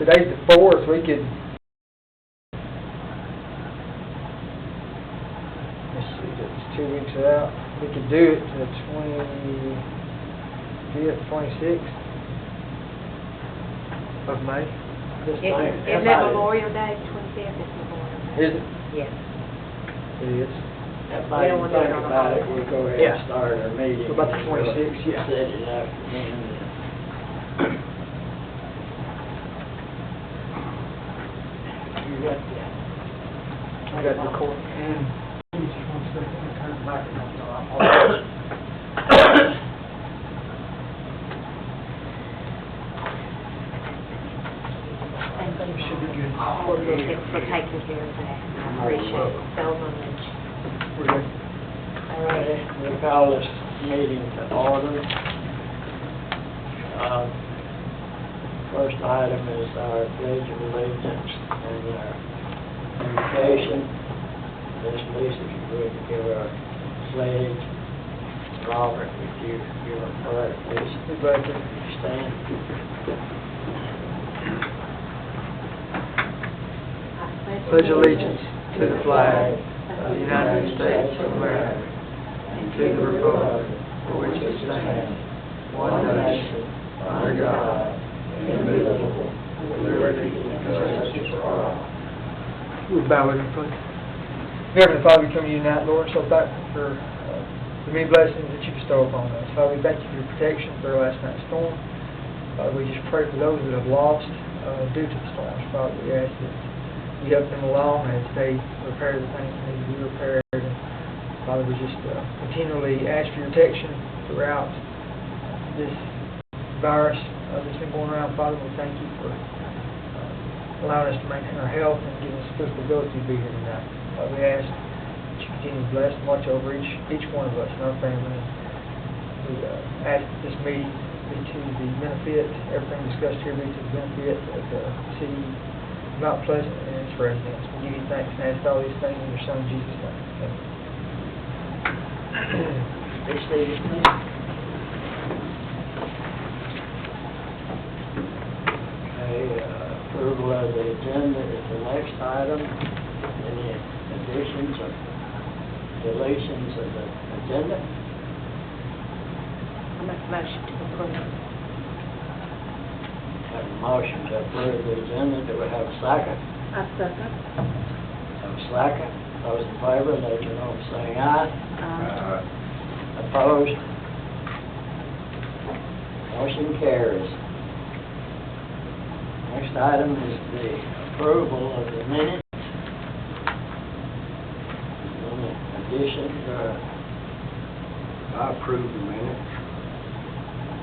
today's the 4th, we could, let's see, that's 2 weeks out. We could do it to the 25th, 26th of May. Isn't that Memorial Day, 25th is Memorial Day? Is it? Yes. It is. We Everybody don't want to do it think on a about it, holiday. we'll go ahead Yeah. and start our meeting. What about the 26th? Yeah. Set it up then. You got that? I got the court. Just 1 second, turn the microphone off. Should be good. Thanks for taking care of that. I appreciate it so much. We're good. All right, we'll call this meeting to order. First item is our pledge of allegiance and our invocation. Miss Lisa, if you would give our pledge. Robert, would you give our prayer, please? Be glad to. Stand. Pledge allegiance to the flag of the United States of America and to the republic for which it stands, one nation, under God, indivisible, with liberty and justice for all. We bow with me, please. Heavenly Father, we come to you tonight, Lord, so thankful for the many blessings that you bestow upon us. Father, we thank you for your protection through last night's storm. Father, we just pray for those that have lost due to the storms. Father, we ask that you help them along as they repair the things that need to be repaired. And Father, we just continually ask for your protection throughout this virus that's been going around. Father, we thank you for allowing us to maintain our health and giving us the physical ability to be here tonight. Father, we ask that you continue to bless and watch over each one of us and our family. We ask that this meeting be to the benefit, everything discussed here be to the benefit of the city of Mount Pleasant and its residents. We give you thanks and ask all these things in your Son, Jesus' name. Amen. Be seated, please. Okay, approval of the agenda is the next item. Any additions or deletions of the agenda? I make a motion to approve. Have a motion to approve the agenda. Do we have a second? I second. Have a second. Those in favor, let you know by saying aye. Opposed? Motion carries. Next item is the approval of the minutes. Any additions or? I approve the minutes.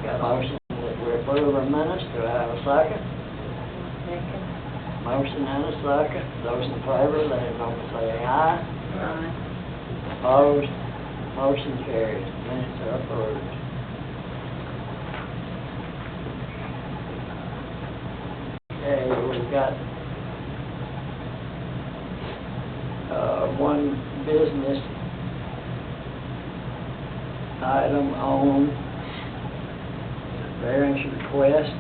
Got a motion that we approve our minutes. Do I have a second? Second. Motion and a second. Those in favor, let it know by saying aye. Aye. Opposed? Motion carries. Minutes are approved. Okay, we've got one business item on variance request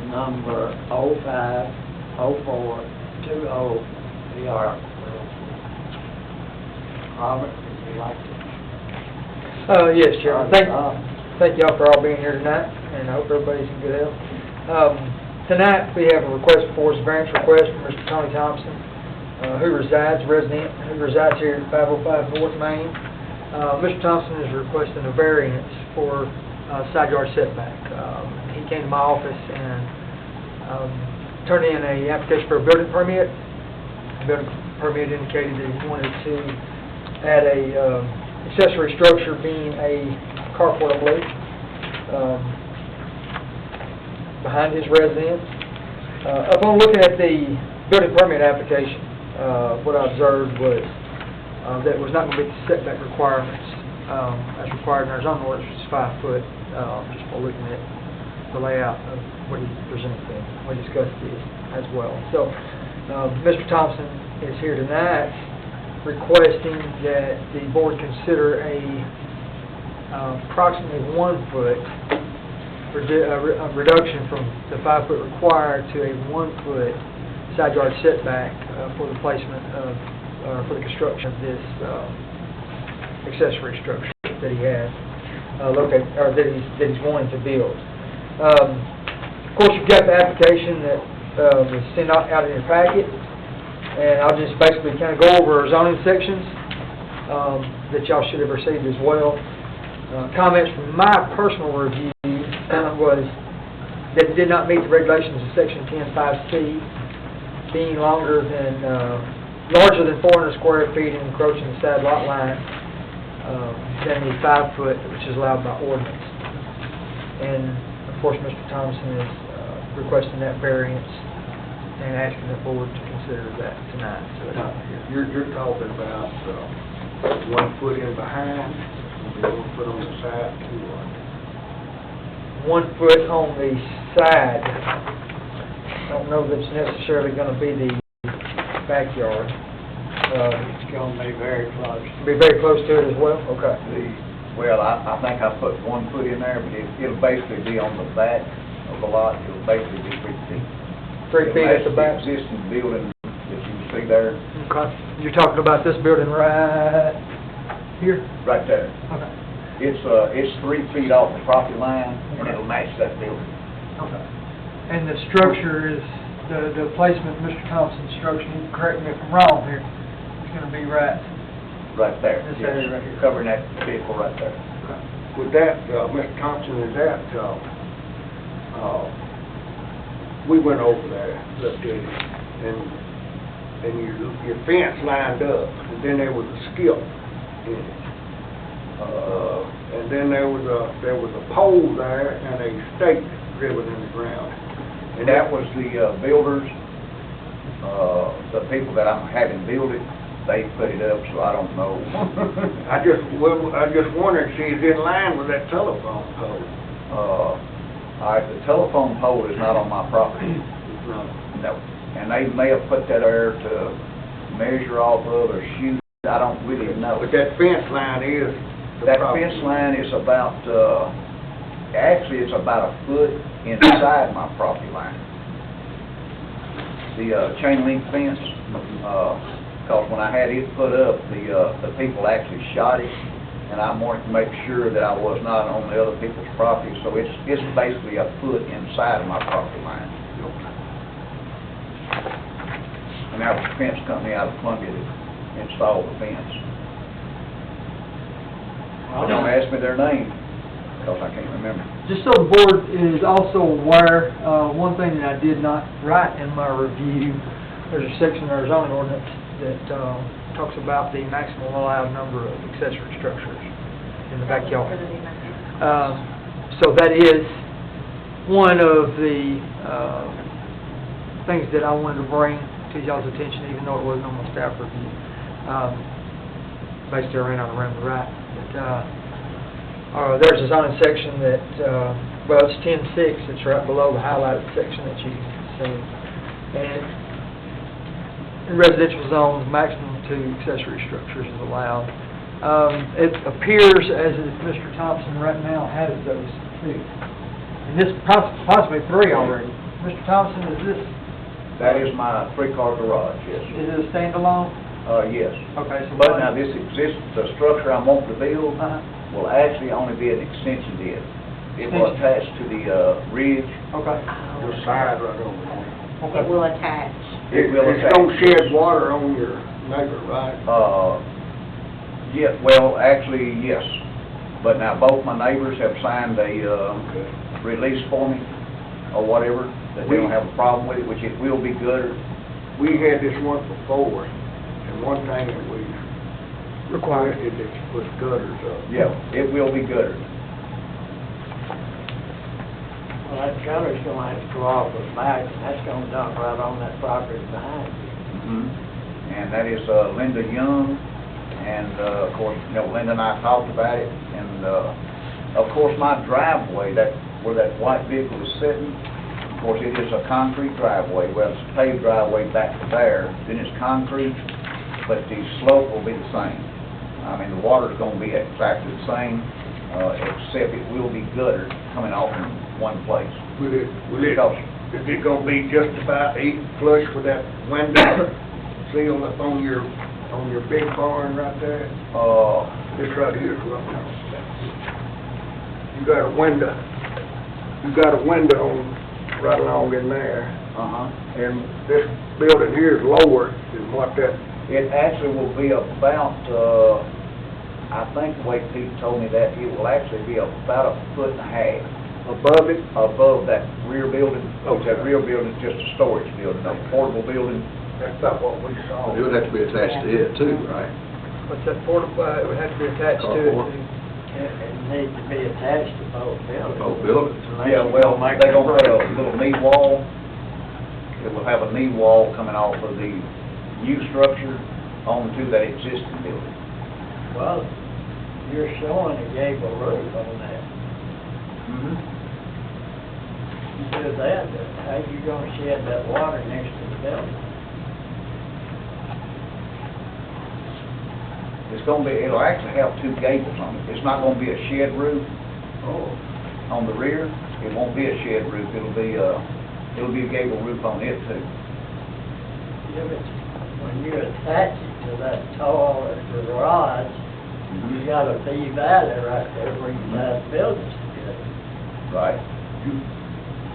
number 050420 PR. Robert, would you like to? Yes, Chairman. Thank y'all for all being here tonight, and I hope everybody's in good health. Tonight, we have a request before us, a variance request from Mr. Tony Thompson, resident who resides here at 505 North Main. Mr. Thompson is requesting a variance for side yard setback. He came to my office and turned in an application for a building permit. The building permit indicated that he wanted to add a accessory structure, being a carport, I believe, behind his residence. Upon looking at the building permit application, what I observed was that it was not going to meet the setback requirements as required in our zoning ordinance, which is 5 foot, just by looking at the layout of what he presented to me. We discussed this as well. So, Mr. Thompson is here tonight requesting that the board consider a approximately 1 foot reduction from the 5 foot required to a 1 foot side yard setback for the placement of, for the construction of this accessory structure that he has located, or that he's wanting to build. Of course, you've got the application that was sent out in your packet, and I'll just basically kind of go over our zoning sections that y'all should have received as well. Comments from my personal review was that it did not meet the regulations of Section 10.5C, being larger than 400 square feet and encroaching the side lot line than the 5 foot, which is allowed by ordinance. And of course, Mr. Thompson is requesting that variance and asking the board to consider that tonight. So it's not here. You're talking about 1 foot in behind, and 1 foot on the side, too. 1 foot on the side. I don't know that it's necessarily going to be the backyard. It's gonna be very close. Be very close to it as well? Okay. Well, I think I put 1 foot in there, but it'll basically be on the back of the lot. It'll basically be 3 feet. 3 feet at the back? The existing building that you see there, Okay. You're talking about this building right here? right there. Okay. It's 3 feet off the property line, and it'll match that building. Okay. And the structure is, the placement of Mr. Thompson's structure, you can correct me if I'm wrong here, is going to be right. Right there. This Yes. area right here. Covering that vehicle right there. With that, Mr. Thompson, is that, we went over there, looked at it, and your fence lined up, and then there was a skip in it. And then there was a pole there and a stake driven in the ground. And that was the builders, the people that I'm having build it, they put it up, so I don't know. I just wondered, see, is it in line with that telephone pole? All right, the telephone pole is not on my property. No. No. And they may have put that there to measure off of or shoot, I don't really know. But that fence line is the That property. fence line is about, actually it's about a foot inside my property line. The chain link fence, because when I had it put up, the people actually shot it, and I wanted to make sure that I was not on the other people's property, so it's basically a foot inside of my property line. And that was a fence company out of Columbia that installed the fence. Don't ask me their name, because I can't remember. Just so the board is also aware, one thing that I did not write in my review, there's a section in our zoning ordinance that talks about the maximum allowed number of accessory structures in the backyard. So that is one of the things that I wanted to bring to y'all's attention, even though it wasn't on my staff review. Basically, I ran out of room to write. But there's a zoning section that, well, it's 10.6. It's right below the highlighted section that you can see. And in residential zones, maximum 2 accessory structures is allowed. It appears as if Mr. Thompson right now has those 2. And this possibly 3 already. Mr. Thompson, is this? That is my 3-car garage, yes. Is it a standalone? Yes. Okay, so. But now this the structure I'm wanting to build Uh-huh. will actually only be an extension to it. It will attach to the ridge. Okay. The side right over there. It will attach. It will It's attach. gonna shed water on your neighbor, right? Yeah, well, actually, yes. But now both my neighbors have signed a release for me, or whatever, that they don't have a problem with it, which it will be guttered. We had this one before, and one thing that we requested is to put gutters up. Yeah, it will be guttered. Well, that gutter's gonna have to go off the back, and that's gonna dump right on that property behind you. And that is Linda Young, and of course, you know, Linda and I talked about it, and of course, my driveway, where that white vehicle is sitting, of course, it is a concrete driveway. Well, it's a paved driveway back to there, then it's concrete, but the slope will be the same. I mean, the water's gonna be exactly the same, except it will be guttered coming off one place. Is it gonna be just about flush with that window seal up on your big barn right there? This right here is what I'm talking about. You got a window on, right along in there, and this building here is lower than what that, It actually will be about, I think the way Pete told me that, it will actually be about 1.5 foot above it. above that rear building. Okay. That rear building is just a storage building, a portable building. That's about what we saw. It would have to be attached to it too, right? What's that fortified, it would have to be attached to it. Carport. It needs to be attached to both buildings. Both buildings. Unless Yeah, you well, make they're it gonna put a work. little knee wall. It will have a knee wall coming off of the new structure onto that existing building. Well, you're showing a gable roof on that. You do that, then how you gonna shed that water next to the building? It'll actually have two gables on it. It's not gonna be a shed roof Oh. on the rear. It won't be a shed roof. It'll be a gable roof on it too. Yeah, but when you attach it to that tall garage, you got a divider right there where you tie the buildings together. Right?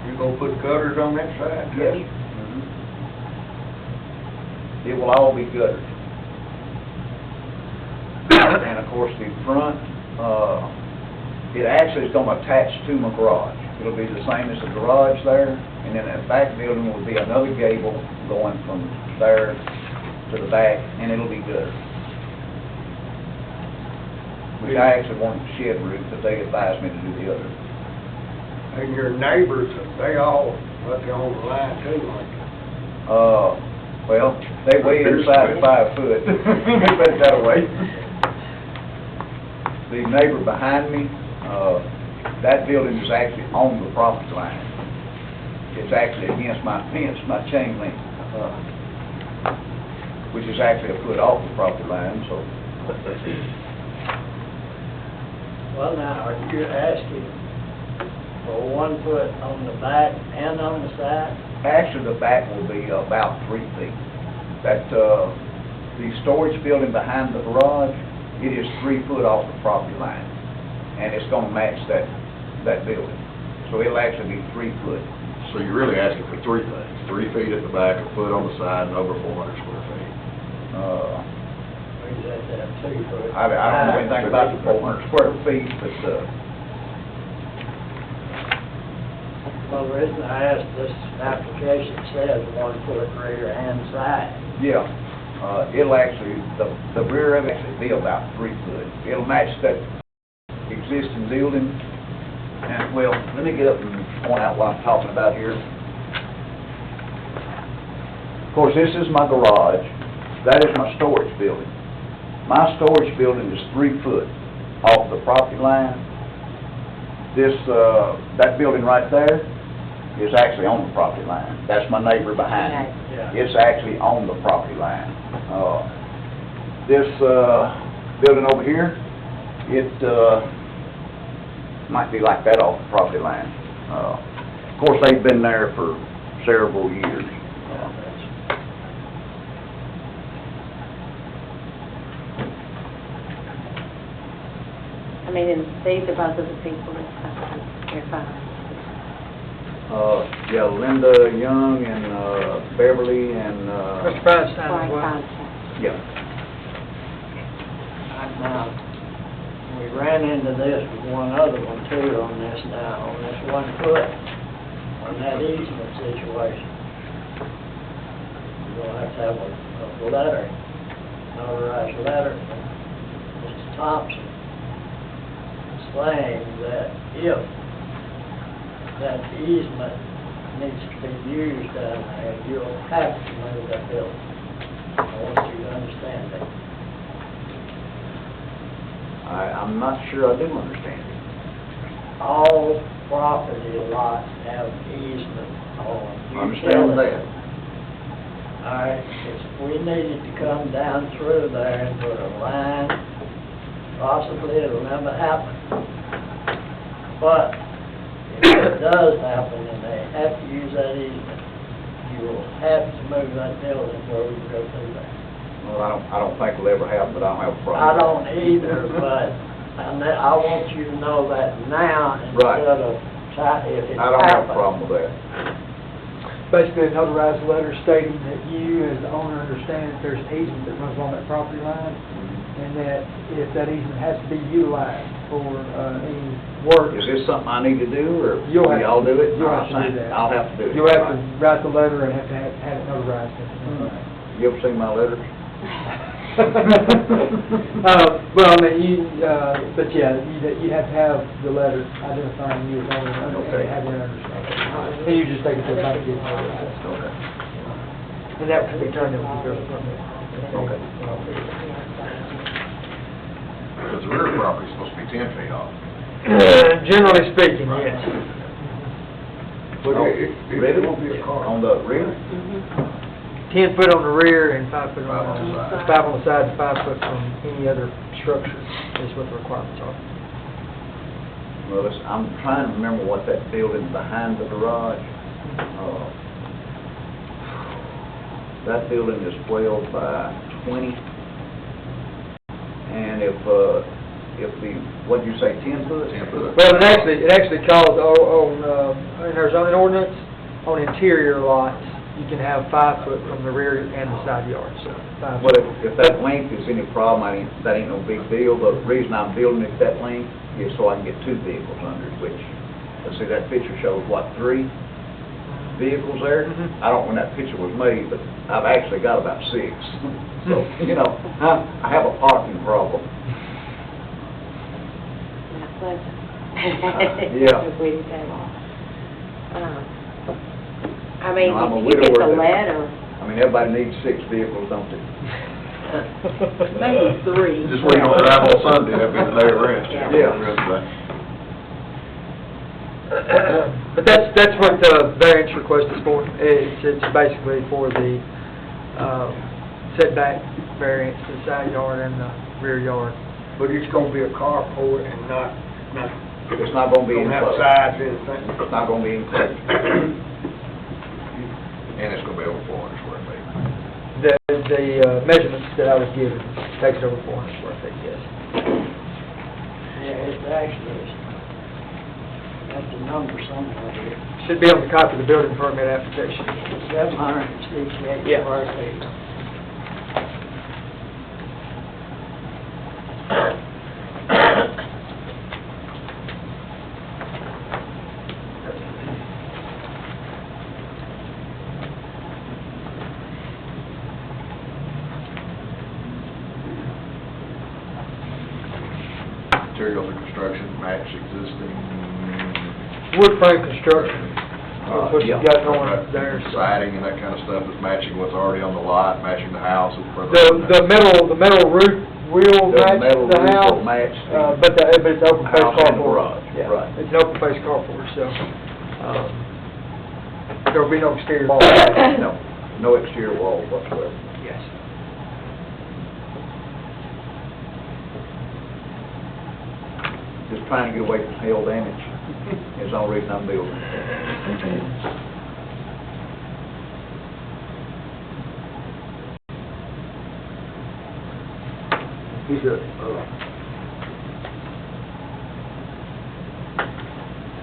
You gonna put gutters on that side? Yes. It will all be gutted. And of course, the front, it actually is gonna attach to my garage. It'll be the same as the garage there, and then that back building will be another gable going from there to the back, and it'll be gutted. Which I actually wanted a shed roof, but they advised me to do the other. And your neighbors, they all, up there on the line too, like, Well, they weigh inside 5 foot. Put it that way. The neighbor behind me, that building is actually on the property line. It's actually against my fence, my chain link, which is actually a foot off the property line, so. Well, now, are you asking for 1 foot on the back and on the side? Actually, the back will be about 3 feet. That, the storage building behind the garage, it is 3 foot off the property line, and it's gonna match that building. So it'll actually be 3 foot. So you're really asking for three things, 3 feet at the back, a foot on the side, and over 400 square feet. Or you have to have 2 foot? I don't know anything about the 400 square feet, but, Well, the reason I asked, this application says 1 foot rear and side. yeah, it'll actually, the rear of it will be about 3 foot. It'll match that existing building. And, well, let me get up and point out what I'm talking about here. Of course, this is my garage. That is my storage building. My storage building is 3 foot off the property line. This, that building right there is actually on the property line. That's my neighbor behind me. Yeah. It's actually on the property line. This, building over here, it, might be like that off the property line. Of course, they've been there for several years. I mean, and these are both of the people that, they're fine. Yeah, Linda Young and, Beverly and, Mr. Feinstein Frank as well. Feinstein. yeah. Now, we ran into this with one other one too on this now, on this 1 foot, on that easement situation. You'll have to have a letter, notarized letter from Mr. Thompson saying that if that easement needs to be used down there, you'll have to move that building. I want you to understand that. I'm not sure I do understand it. All property lots have easement on Understand utilities. that. All right, if we needed to come down through there and put a line, possibly it'll never happen. But it does happen and they have to use that easement, you will have to move that building where we can go through there. Well, I don't think it'll ever happen, but I don't have a problem. I don't either, but I want you to know that now Right. instead of if it I don't have a happens. problem with that. Basically, a notarized letter stating that you, as the owner, understand that there's an easement that runs along that property line, and that if that easement has to be utilized for any work, Is this something I need to do, or You'll have y'all do it? you'll have to do that. I'll have to do it. you'll have to write the letter and have to have it notarized. You ever seen my letters? Well, I mean, but yeah, you have to have the letter identifying you as owner, and Okay. have your understanding. And you just take it to the bank and get it notarized. Okay. And that can be turned into a building permit. Okay. Because the rear property's supposed to be 10 feet off. Generally speaking, yes. But Oh, it really? won't be a car. On the rear? 10 foot on the rear and 5 foot Five on on the the, side. 5 on the side and 5 foot from any other structure is what the requirements are. Well, I'm trying to remember what that building behind the garage. That building is 12 by 20. And if what'd you say, 10 foot? 10 foot. Well, it actually calls on, in our zoning ordinance, on interior lots, you can have 5 foot from the rear and the side yard, so 5 Well, foot. if that length is any problem, that ain't no big deal. The reason I'm building it that length is so I can get 2 vehicles under it, which, let's see, that picture shows, what, 3 vehicles there? Mhm. I don't know when that picture was made, but I've actually got about 6. So, you know, I have a parking problem. Not pleasant. Yeah. If we didn't have all. I mean, I'm a you get the widower that- letter, I mean, everybody needs 6 vehicles, don't they? maybe 3. Just wait on drive on Sunday, that'd be the day of rest. Yeah. But that's what the variance request is for. It's basically for the setback variance to the side yard and the rear yard. But it's gonna be a carport and not, It's not gonna be don't have enclosed. sides or anything. It's not gonna be enclosed. And it's gonna be over 400 square feet. The measurements that I was given takes it over 400 square feet, yes. Yeah, it's actually, that's the number somewhere here. Should be on the copy of the building permit application. 768 Yeah. square feet. Materials of construction match existing. Wood frame construction, what you Yeah. got going there. so. Siding and that kind of stuff is matching what's already on the lot, matching the house. The metal roof will The match metal the roof house. will match But it's open face house and the carport. garage, Yeah, right. it's an open face carport, so, there'll be no exterior wall. No exterior walls whatsoever. Yes. Just trying to get away from hail damage is the only reason I'm building. He's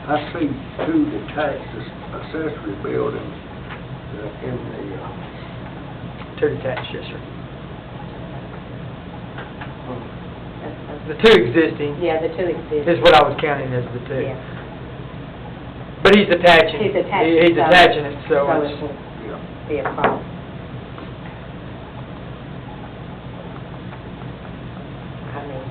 I see 2 detached accessory buildings in the, Two detached, yes, sir. The two existing Yeah, the 2 exist. is what I was counting as the two. Yeah. But he's attaching. He's attaching. He's attaching it, so So it's, it won't yeah. be a problem. I mean,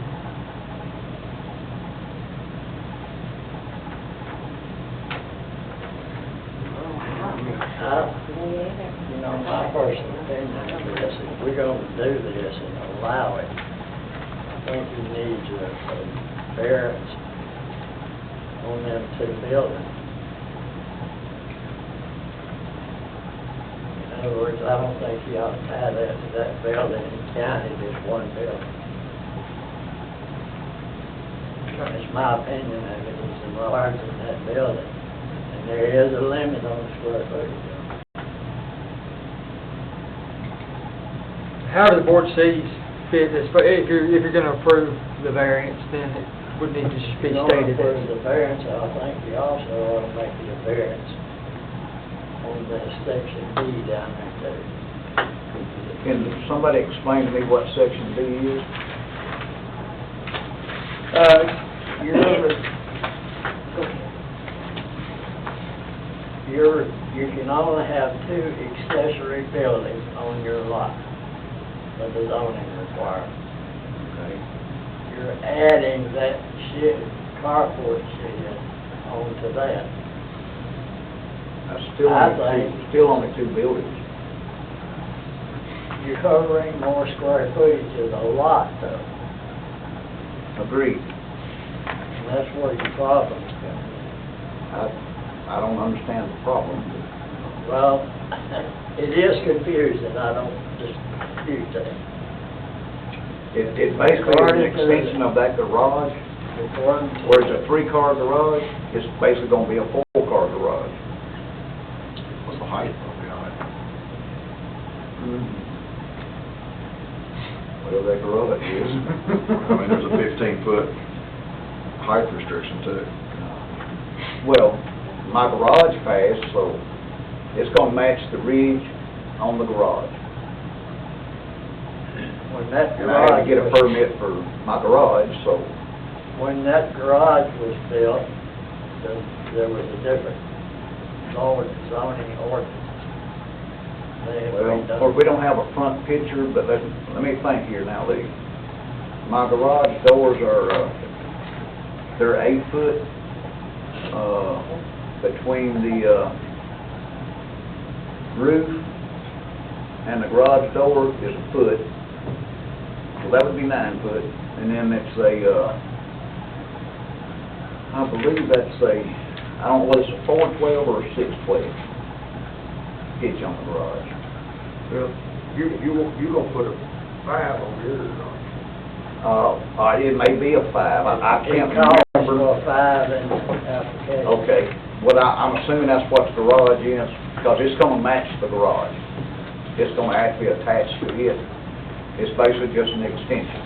You know, my personal opinion is if we're gonna do this and allow it, I think you need a variance on them 2 buildings. In other words, I don't think you ought to tie that to that building and count it as 1 building. It's my opinion that it is enlarging that building. There is a limit on the square footage. However the board sees fit, if you're gonna approve the variance, then it would need to just be If you don't stated. approve the variance, I think you also ought to make the variance on the section D down there too. Can somebody explain to me what section D is? You can only have 2 accessory buildings on your lot, but the zoning requirement. Okay. You're adding that carport shed onto that. That's still I only think- still only 2 buildings. You're covering more square footage of the lot though, Agreed. and that's where your problem is coming I don't understand the problem. in. Well, it is confusing, I don't dispute that. It basically is an extension of that garage, According to- where it's a 3-car garage, it's basically gonna be a 4-car garage. What's the height of the height? Whatever that garage is. I mean, there's a 15-foot height restriction too. Well, my garage passed, so it's gonna match the ridge on the garage. When that And I had to garage get a was, permit for my garage, so, when that garage was built, there was a different zoning ordinance. They had well, of course, we don't have a front picture, but let me think here now, Lee. My garage doors are, they're 8 foot, between the, roof and the garage door is a foot. So that would be 9 foot, and then it's I believe that's I don't know whether it's a 412 or a 612 hitch on the garage. Well, you gonna put a 5 on yours, aren't It may be a 5, I can't It calls remember. for a 5 in the application. Okay, well, I'm assuming that's what the garage is, because it's gonna match the garage. It's gonna actually attach to it. It's basically just an extension.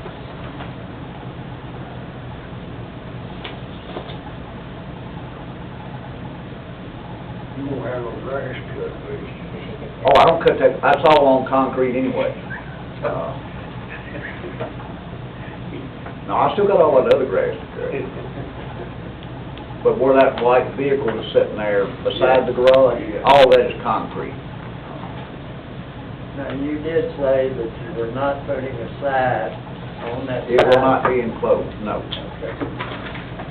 you? You won't have no grass cut, will you? Oh, I don't cut that, that's all on concrete anyway. No, I still got all that other grass to cut. But where that white vehicle is sitting there beside the garage, all that is concrete. Now, you did say that you were not putting a side on that side. It will not be enclosed, no. Okay.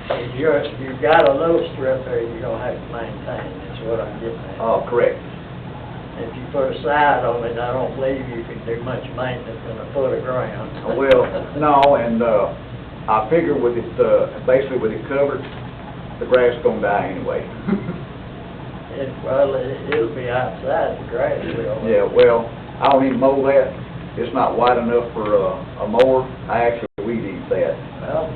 And you've got a little strip there you're gonna have to maintain, that's what I'm getting at. Oh, correct. If you put a side on it, I don't believe you can do much maintenance in a foot of ground. Well, no, and, I figure with it, basically with it covered, the grass gonna die anyway. It'll be outside, the grass will. Yeah, well, I don't even mow that. It's not wide enough for a mower. I actually weed eat that. Well,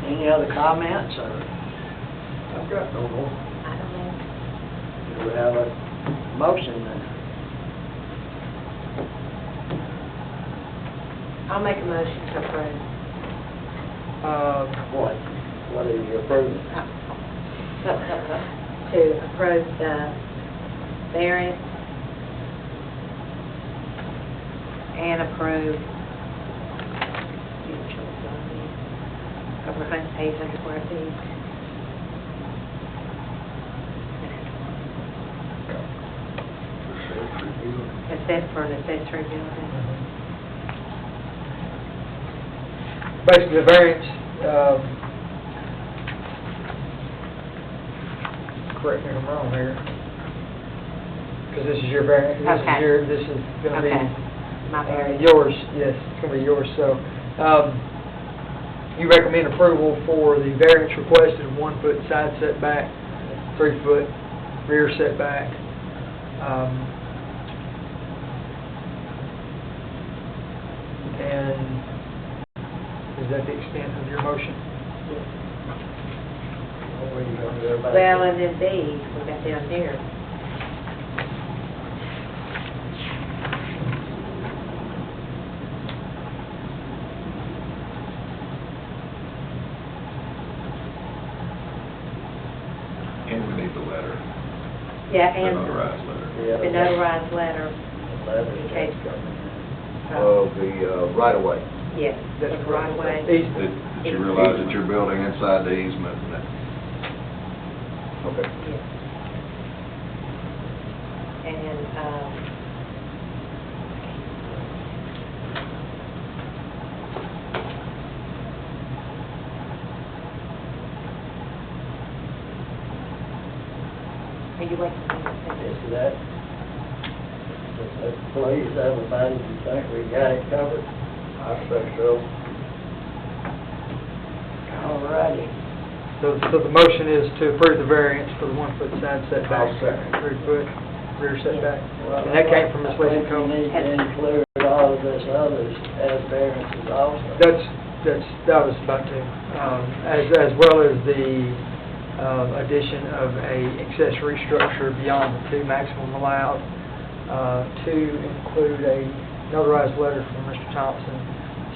any other comments, or I've got no more. I don't know. do we have a motion then? I'll make a motion to approve. What are you approving? To approve the variance and approve over 800 square feet. Except for an accessory building. Basically, the variance, correct me if I'm wrong here, because this is your variance, Okay. this is gonna be Okay, my variance. yours, yes, it's gonna be yours, so, you recommend approval for the variance requested of 1 foot side setback, 3 foot rear setback. And is that the extent of your motion? where you gonna go back? Well, and then these, we got down here. And we need the letter, Yeah, the and notarized letter. Yeah, the notarized letter, the letters in case. that's coming in. Of the right of way. yes, That's the right away. Easement. That you realize that you're building inside the easement and that Okay. Yes. And, are you waiting for me to say this? Is that, please, everybody, you think we got it covered? I say so. All righty. So the motion is to approve the variance for the 1-foot side setback. I'll second. 3-foot rear setback. Well, And that came from Ms. Lisa I think Cole. we need to include all of this others as variances also. That was about to, as well as the addition of a accessory structure beyond the 2 maximum allowed, to include a notarized letter from Mr. Thompson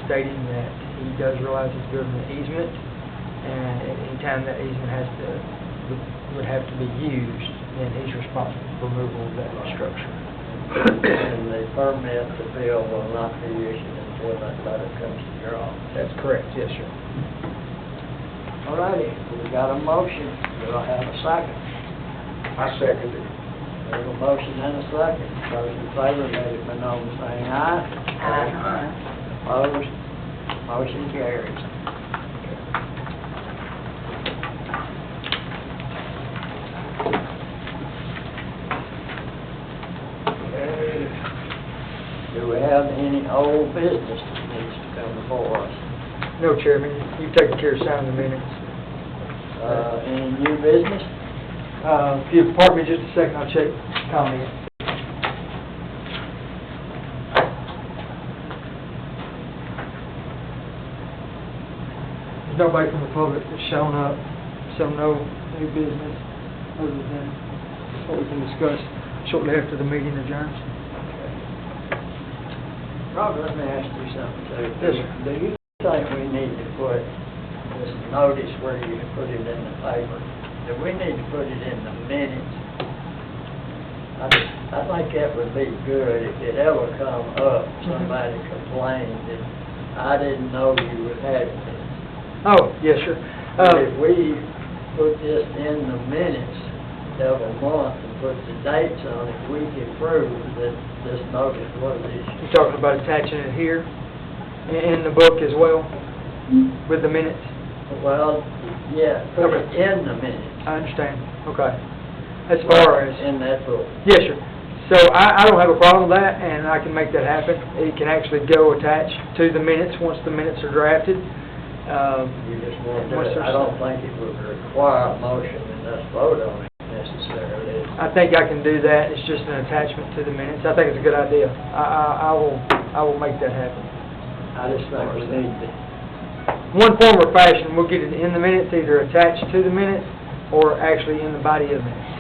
stating that he does realize he's building an easement, and at any time that easement would have to be used, then he's responsible for removal of that structure. And the permit to build will not be issued until that letter comes to your office. That's correct, yes, sir. All righty, we got a motion. Do I have a second? I second it. We have a motion and a second. Those in favor, let it be known by saying aye. Opposed? Motion carries. Okay. Do we have any old business that needs to come before us? No, Chairman, you've taken care of signing the minutes. Any new business? If you pardon me just a second, I'll check comment. There's nobody from the public that's shown up, so no new business other than what we can discuss shortly after the meeting adjourns. Robert, let me ask you something too. Yes, sir. Do you think we need to put this notice where you put it in the paper? Do we need to put it in the minutes? I think that would be good if it ever come up, somebody complained that I didn't know you would have this. Oh, yes, sir. If we put this in the minutes every month and put the dates on it, we can prove that this notice was issued. You're talking about attaching it here in the book as well, with the minutes? Well, yeah, put it in the minutes. I understand, okay. As far as... In that book. Yes, sir. So I don't have a problem with that, and I can make that happen. It can actually go attached to the minutes once the minutes are drafted. You just want to, What's there- I don't think it would require a motion and us vote on it necessarily. I think I can do that. It's just an attachment to the minutes. I think it's a good idea. I will make that happen. I just think we need to, One form or fashion, we'll get it in the minutes, either attached to the minutes or actually in the body of the minutes.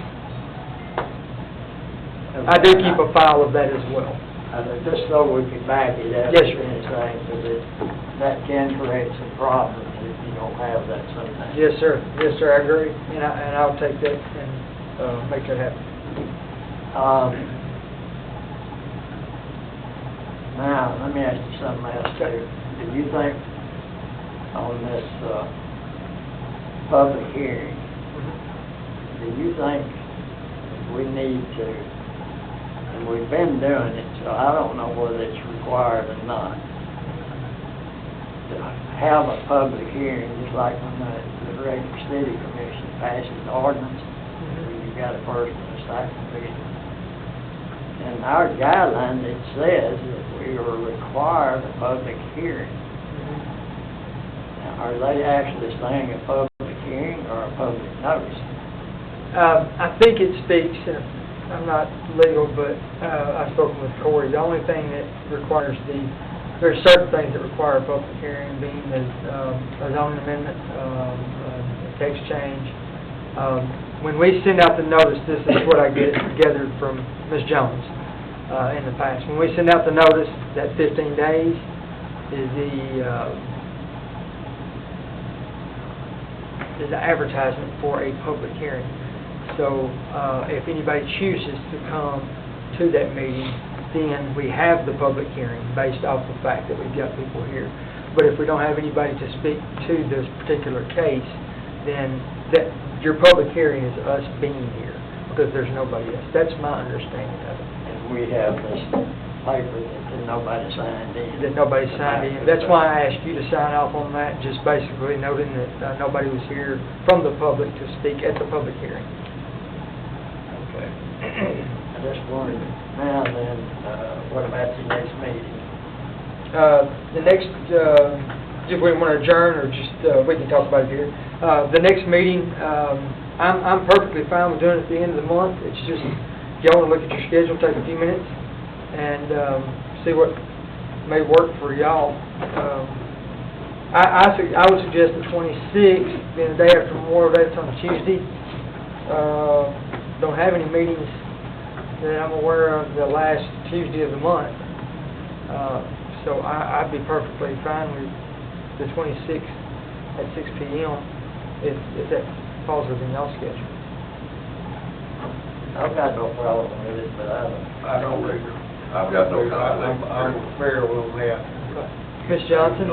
I do keep a file of that as well. just so we can back it up. Yes, sir. And saying, because that can create some problems if you don't have that sometimes. Yes, sir. Yes, sir, I agree. And I'll take that and make that happen. Now, let me ask you something else too. Do you think on this, public hearing, do you think we need to, and we've been doing it, so I don't know whether it's required or not, to have a public hearing, just like when the regular city commission passes the ordinance, you got a first and a second reading. In our guideline, it says that we are required a public hearing. Now, are they actually saying a public hearing or a public notice? I think it speaks, I'm not legal, but I've spoken with Corey, the only thing that requires there's certain things that require a public hearing, being a zoning amendment, a text change, When we send out the notice, this is what I gathered from Ms. Jones in the past. When we send out the notice, that 15 days is the advertisement for a public hearing. So if anybody chooses to come to that meeting, then we have the public hearing based off the fact that we've got people here. But if we don't have anybody to speak to this particular case, then your public hearing is us being here, because there's nobody else. That's my understanding of it. And we have this paper that nobody signed in. That nobody signed in. That's why I asked you to sign off on that, just basically noting that nobody was here from the public to speak at the public hearing. Okay. I just wondered, now then, what about the next meeting? The next, if we want to adjourn, or just, we can talk about it here. The next meeting, I'm perfectly fine with doing it at the end of the month. It's just, y'all want to look at your schedule, take a few minutes, and see what may work for y'all. I would suggest the 26th, being the day after Memorial Day, it's on a Tuesday. Don't have any meetings that I'm aware of the last Tuesday of the month. So I'd be perfectly fine with the 26th at 6 p.m. if that falls within y'all's schedule. I've got no problem with it, but I don't either. I've got no conflict. I'm fair with that. Ms. Johnson?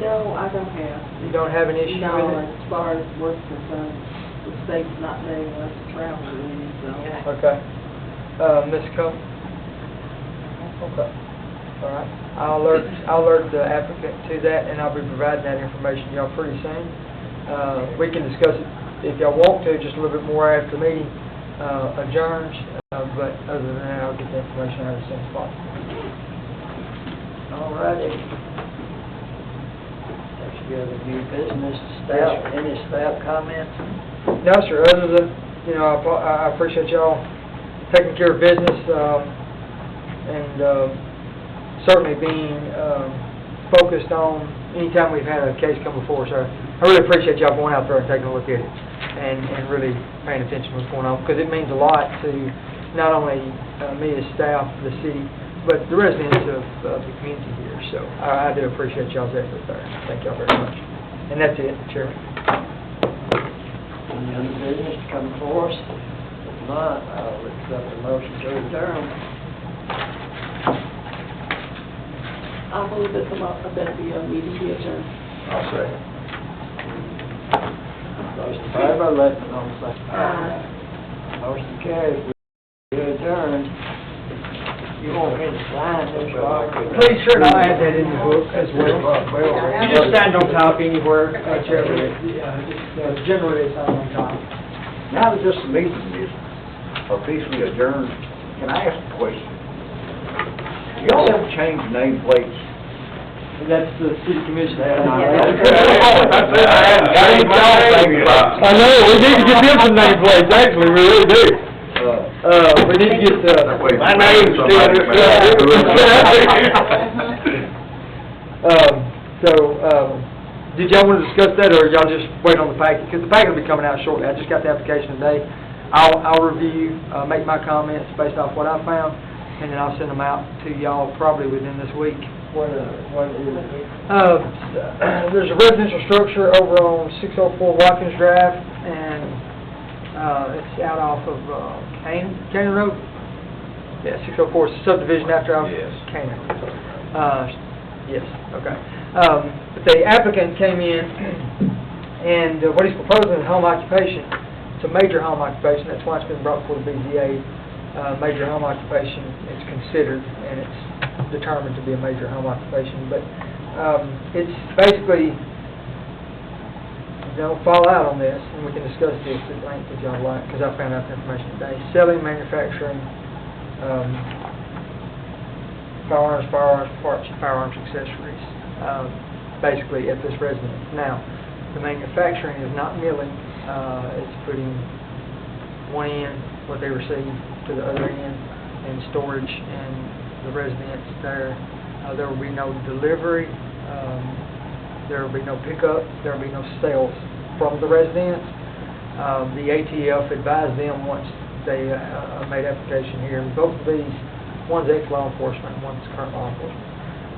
No, I don't have. You don't have an issue No, with it? as far as work's concerned, the state's not letting us travel really, so. Okay. Ms. Coe? Okay. All right. I'll alert the applicant to that, and I'll be providing that information to y'all pretty soon. We can discuss it if y'all want to, just a little bit more after the meeting adjourns, but other than that, I'll get the information out as soon as possible. All righty. Let's go to new business. Staff, any staff comments? No, sir, other than, I appreciate y'all taking care of business, and certainly being focused on anytime we've had a case come before us. So I really appreciate y'all going out there and taking a look at it and really paying attention to what's going on, because it means a lot to not only me as staff, the city, but the residents of the community here. So I do appreciate y'all's effort there. Thank y'all very much. And that's it, Chairman. Any other business to come before us? If not, I'll accept the motion to adjourn. I believe that better be a meeting be adjourned. I'll say. Those in favor, let me know, say aye. Motion carries. We adjourn. You want me to sign this, Robert? Please, sure, and I'll add that in the book as well. You just stand on top anywhere, Chairman. Just generally sign on top. Now that this meeting is officially adjourned, can I ask a question? Y'all ever change nameplates? That's the city commission. I know, we need to get them some nameplates, actually, we really do. We need to get, My name's did y'all want to discuss that, or y'all just wait on the packet? Because the packet will be coming out shortly. I just got the application today. I'll review, make my comments based off what I found, and then I'll send them out to y'all probably within this week. What is it? There's a residential structure over on 604 Watkins Drive, and it's out off of Canaan Road. Yeah, 604 is a subdivision after Yes. Canaan. Yes, okay. But the applicant came in, and what he's proposing is home occupation. It's a major home occupation. That's why it's been brought before the BZA. Major home occupation is considered, and it's determined to be a major home occupation. But it's basically, fall out on this, and we can discuss this at length if y'all like, because I found out the information today. Selling, manufacturing, firearms, parts, and firearms accessories, basically at this residence. Now, the manufacturing is not milling. It's putting one end, what they receive, to the other end, and storage and the residence there. There will be no delivery. There will be no pickup. There will be no sales from the residence. The ATF advised them once they made application here, and both of these, one's ex-law enforcement, and one's current law enforcement.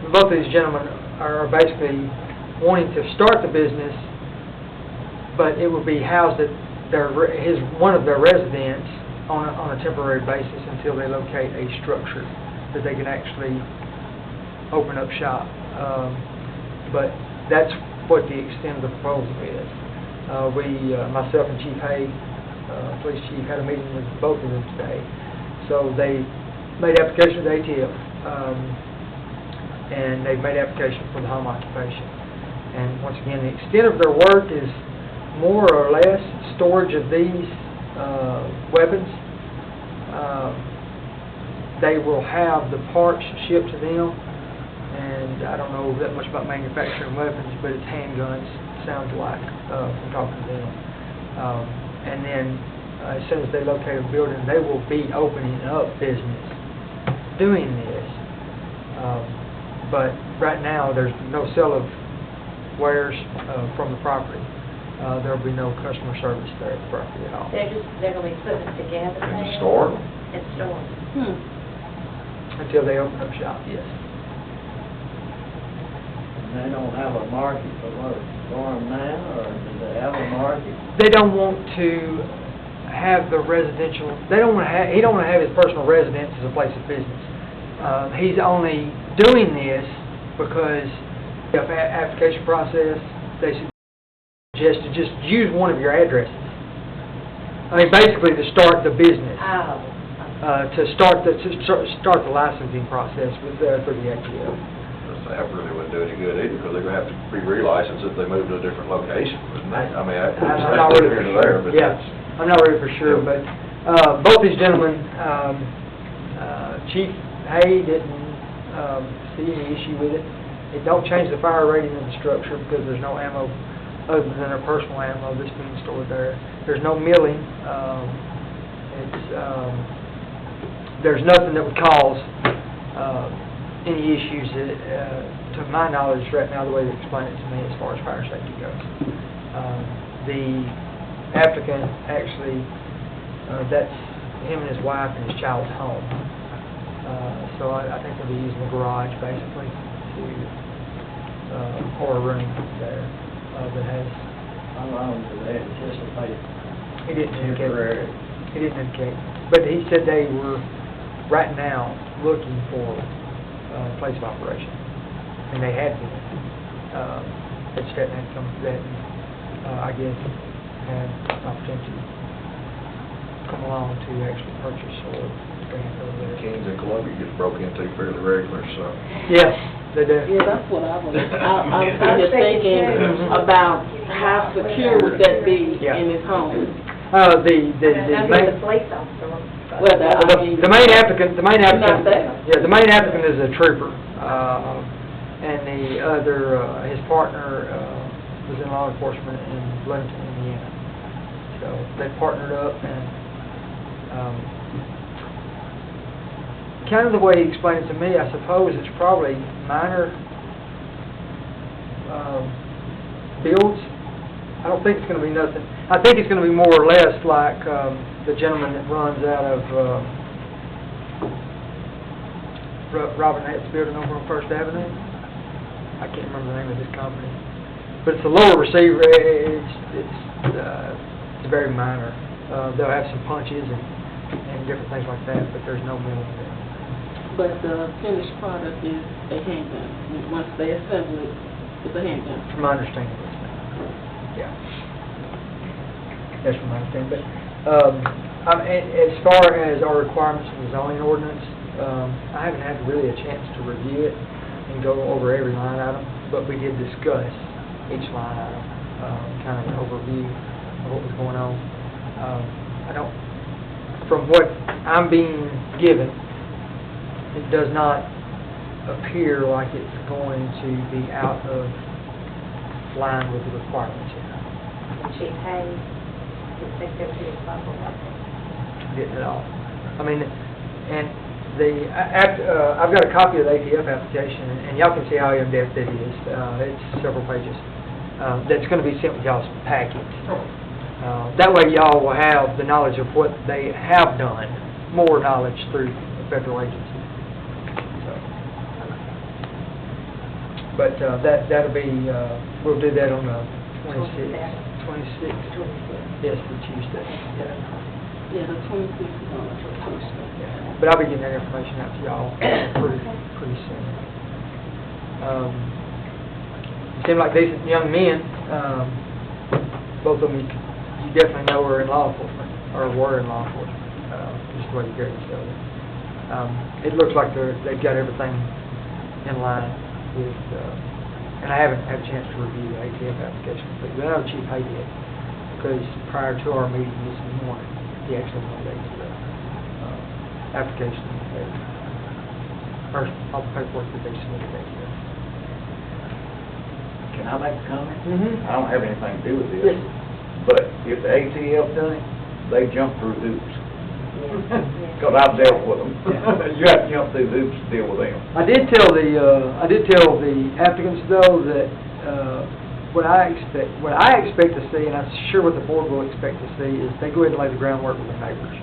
And both of these gentlemen are basically wanting to start the business, but it will be housed at one of their residents on a temporary basis until they locate a structure that they can actually open up shop. But that's what the extent of the proposal is. Myself and Chief Hay, Police Chief, had a meeting with both of them today. So they made application to the ATF, and they've made application for the home occupation. And once again, the extent of their work is more or less storage of these weapons. They will have the parts shipped to them, and I don't know that much about manufacturing weapons, but it's handguns, sounds like, from talking to them. And then as soon as they locate a building, they will be opening up business doing this. But right now, there's no sale of wares from the property. There'll be no customer service there at the property at all. They're gonna be putting it together. And just store them? And store. Until they open up shop, yes. And they don't have a market for them now, or do they have a market? They don't want to have the residential, he don't want to have his personal residence as a place of business. He's only doing this because the application process, they suggest to just use one of your addresses. I mean, basically to start the business, to start the licensing process for the ATF. That really wouldn't do any good either, because they're gonna have to be relicensed if they move to a different location, wouldn't they? I mean, I'm not really for sure. but Yeah, I'm not really for sure, but both these gentlemen, Chief Hay didn't see any issue with it. It don't change the fire rating of the structure because there's no ammo other than their personal ammo that's being stored there. There's no milling. There's nothing that would cause any issues to my knowledge right now, the way they explain it to me as far as fire safety goes. The applicant actually, that's him and his wife and his child's home. So I think they'll be using the garage basically or a room there that has. How long do they anticipate He didn't temporary? indicate. He didn't indicate. But he said they were right now looking for place of operation, and they had been. It just hadn't come to that, and I guess had an opportunity to come along to actually purchase or expand over there. Kings and Columbia gets broke into fairly regular, so. Yes, they do. Yeah, that's what I was just thinking about how secure would that be Yeah. in his home? That's The what the police officer wants. Well, that, I mean. the main applicant, Not there. yeah, the main applicant is a trooper, and the other, his partner, was in law enforcement in Bloomington, Indiana. So they partnered up, and, kind of the way he explained it to me, I suppose it's probably minor, builds. I don't think it's gonna be nothing. I think it's gonna be more or less like, the gentleman that runs out of, Robert Nate's building over on First Avenue. I can't remember the name of his company. But it's a lower receiver, it's very minor. They'll have some punches and different things like that, but there's no milling there. But the finished product is a handgun. Once they assemble it, it's a handgun. From my understanding, yes, ma'am. Yeah. That's from my understanding, but, as far as our requirements in the zoning ordinance, I haven't had really a chance to review it and go over every line item, but we did discuss each line item, kind of an overview of what was going on. From what I'm being given, it does not appear like it's going to be out of line with the requirements here. Chief Hayes, his secretary is probably. Didn't at all. I mean, and I've got a copy of the ATF application, and y'all can see how in-depth it is. It's several pages. That's going to be sent with y'all's packet. That way y'all will have the knowledge of what they have done, more knowledge through federal agencies. So, but that'll be, we'll do that on the 26th. Yes, the Tuesday. Yeah, the 26th is on the Tuesday. Yeah. But I'll be getting that information out to y'all pretty soon. Seem like decent young men. Both of them you definitely know are in law enforcement, or were in law enforcement, just the way you carry yourself. It looks like they've got everything in line with, and I haven't had a chance to review the ATF application, but I know Chief Hay did, because prior to our meeting this morning, he actually mandated the application, or all the paperwork that they submitted to ATF. Can I make a comment? Mm-hmm. I don't have anything to do with Yes. this, but if the ATF done it, they jump through hoops. Because I've dealt with them. You have to jump through hoops to deal with them. I did tell the applicants though that, what I expect to see, and I'm sure what the board will expect to see, is they go ahead and lay the groundwork with their neighbors.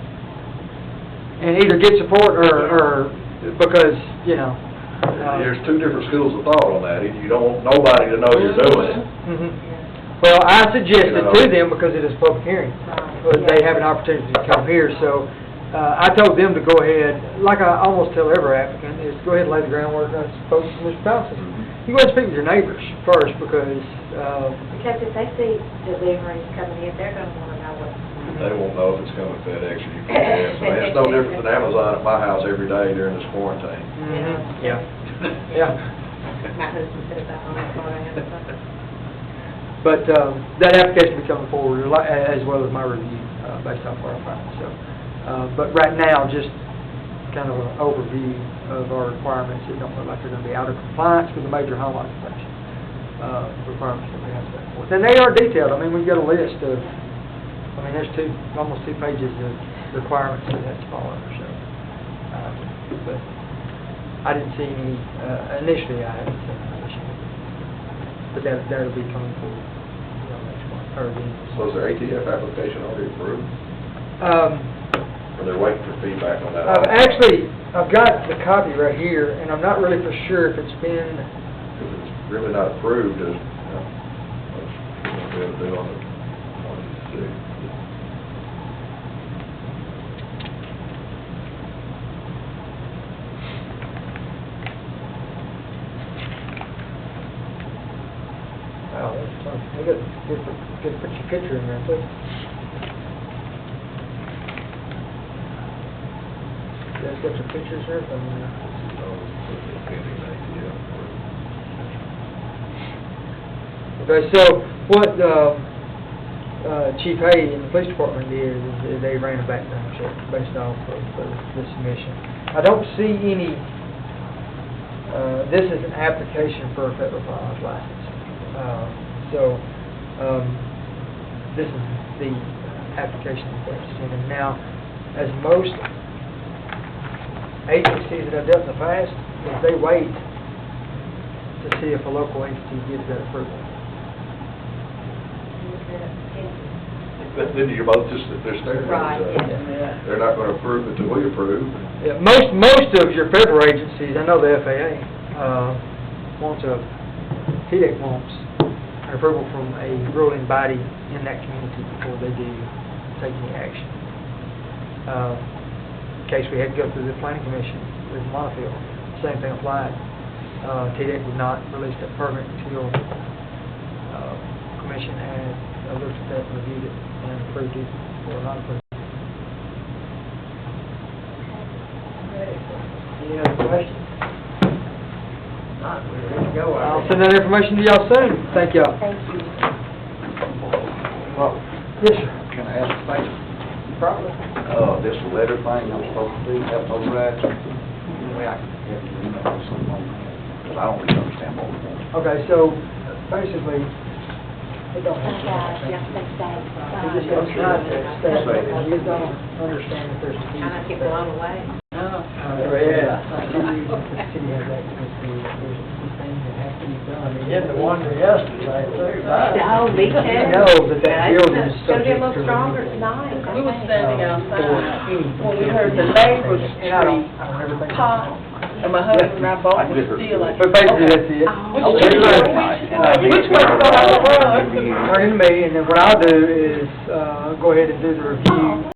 And either get support or, because, you know. There's two different schools of thought on that. You don't want nobody to know you're doing it. Mhm. Well, I suggested to them, because it is a public hearing, but they have an opportunity to come here, so, I told them to go ahead, like I almost tell every applicant, is go ahead and lay the groundwork. I spoke to Mr. Thompson. You go ahead and speak with your neighbors first, because, Because if they see deliveries coming in, they're gonna wanna know what. They won't know if it's coming FedEx or UPS. I mean, it's no different than Amazon at my house every day during this quarantine. yeah, yeah. My husband said that on the phone. But that application will be coming forward, as well as my review, based off what I find. So, but right now, just kind of an overview of our requirements. It don't look like they're going to be out of compliance with the major home occupation requirements that we have set forth. And they are detailed. I mean, we've got a list of, there's almost 2 pages of requirements that has to follow. So, but I didn't see any, initially I haven't seen any issue. But that'll be coming forward, next month, or the. So is their ATF application already approved? Or they're waiting for feedback on that? Actually, I've got the copy right here, and I'm not really for sure if it's been. If it's really not approved, what's we'll do on the 26th? Wow, that's tough. They got good put your picture in there too. That's got your pictures there from Okay, so what Chief Hay and the police department did is they ran a background check based off of the submission. I don't see any. This is an application for a federal firearms license. This is the application that they're sending. Now, as most agencies that I've dealt in the past, is they wait to see if a local entity gives that approval. But then you're both just, they're staring Right, at each other. Yeah. They're not going to approve it until we approve. Yeah, most of your federal agencies, I know the FAA, wants TDEC wants an approval from a ruling body in that community before they do take any action. In case we had to go through the planning commission with Montefeld, same thing applied. TDEC would not release that permit until commission had looked at that and reviewed it and approved it or not approved it. Any other questions? Not, we're ready to go. I'll send that information to y'all soon. Thank y'all. Thank you. Well, Yes, sir. can I ask a question? Probably. This letter thing I'm supposed to do, have no rights. Way I can have you email me something on that, because I don't really understand what we're doing. Okay, so basically, it don't have to. Yeah, thanks, Dave. You just don't try to stay, you don't understand that there's a piece. Kind of get blown away. No. Yeah. The city has access to, there's a few things that have to You did the wonder yesterday, too. Oh, me too. No, but that Yeah, building is it's gonna be a subject little to stronger review. tonight. I We were think. standing outside when we heard the neighbor's And I don't tree ever think. pop, and my husband and I both were still like. But basically, that's it. Oh. Which way do I run? Bring me, and then what I'll do is, go ahead and do the review